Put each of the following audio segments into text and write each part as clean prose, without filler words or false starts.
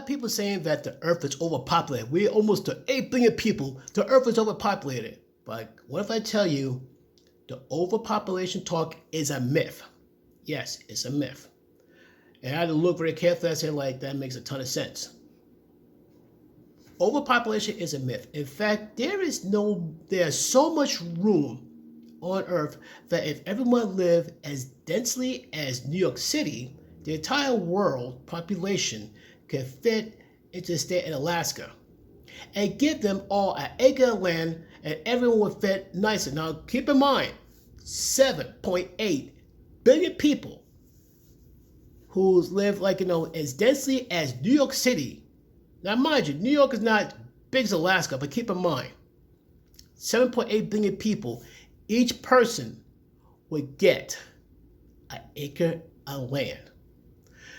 of people saying that the Earth is overpopulated. We're almost to 8 billion people. The Earth is overpopulated. But what if I tell you the overpopulation talk is a myth? Yes, it's a myth. And I had to look very carefully. I said, like, that makes a ton of sense. Overpopulation is a myth. In fact, there's so much room on Earth that if everyone lived as densely as New York City, the entire world population could fit into the state in Alaska and give them all an acre of land and everyone would fit nicer. Now, keep in mind, 7.8 billion people who live as densely as New York City. Now, mind you, New York is not big as Alaska, but keep in mind, 7.8 billion people, each person would get an acre of land.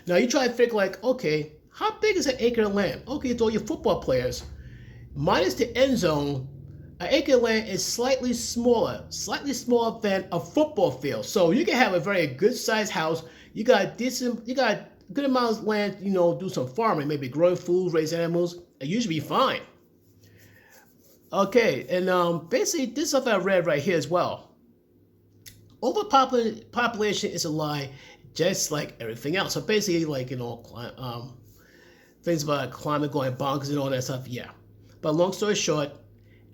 Now, you try to figure okay, how big is an acre of land? Okay, it's all your football players. Minus the end zone, an acre of land is slightly smaller than a football field. So you can have a very good sized house. You got good amount of land, do some farming, maybe growing food, raise animals, and you should be fine. Okay, and basically this stuff I read right here as well. Overpopulation is a lie, just like everything else. So basically, things about climate going bonkers and all that stuff, yeah. But long story short,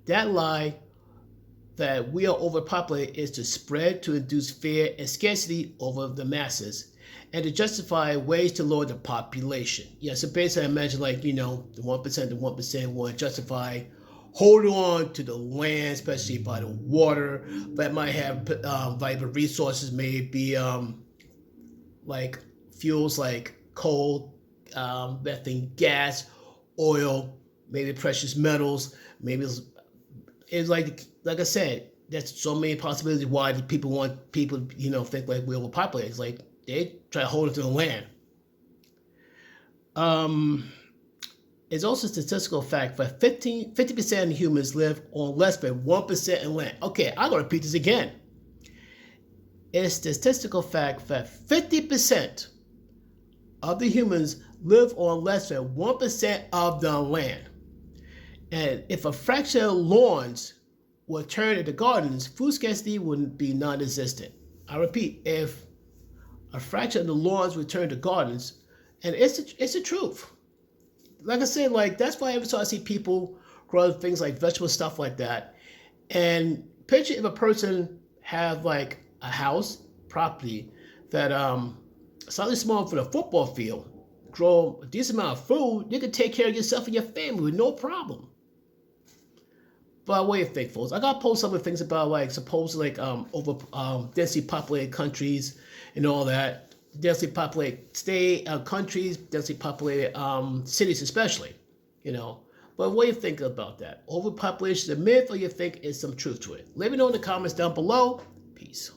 that lie that we are overpopulated is to spread to induce fear and scarcity over the masses and to justify ways to lower the population. Yeah, so basically I imagine the 1% want to justify holding on to the land, especially by the water that might have valuable resources, maybe like fuels like coal, methane gas, oil, maybe precious metals, maybe it's like I said, there's so many possibilities why people think like we're overpopulated. It's like they try to hold it to the land. It's also a statistical fact that 50% of humans live on less than 1% in land. Okay, I'm going to repeat this again. It's a statistical fact that 50% of the humans live on less than 1% of the land. And if a fraction of lawns were turned into gardens, food scarcity would be non-existent. I repeat, if a fraction of the lawns were turned to gardens, and it's the truth. Like I said, that's why every time I see people grow things like vegetables, stuff like that. And picture if a person have a house, property that slightly small for the football field, grow a decent amount of food, you can take care of yourself and your family with no problem. But what do you think, folks? I got to post some of the things about supposedly over densely populated countries and all that. Densely populated countries, densely populated cities especially, But what do you think about that? Overpopulation is a myth, or you think is some truth to it? Let me know in the comments down below. Peace.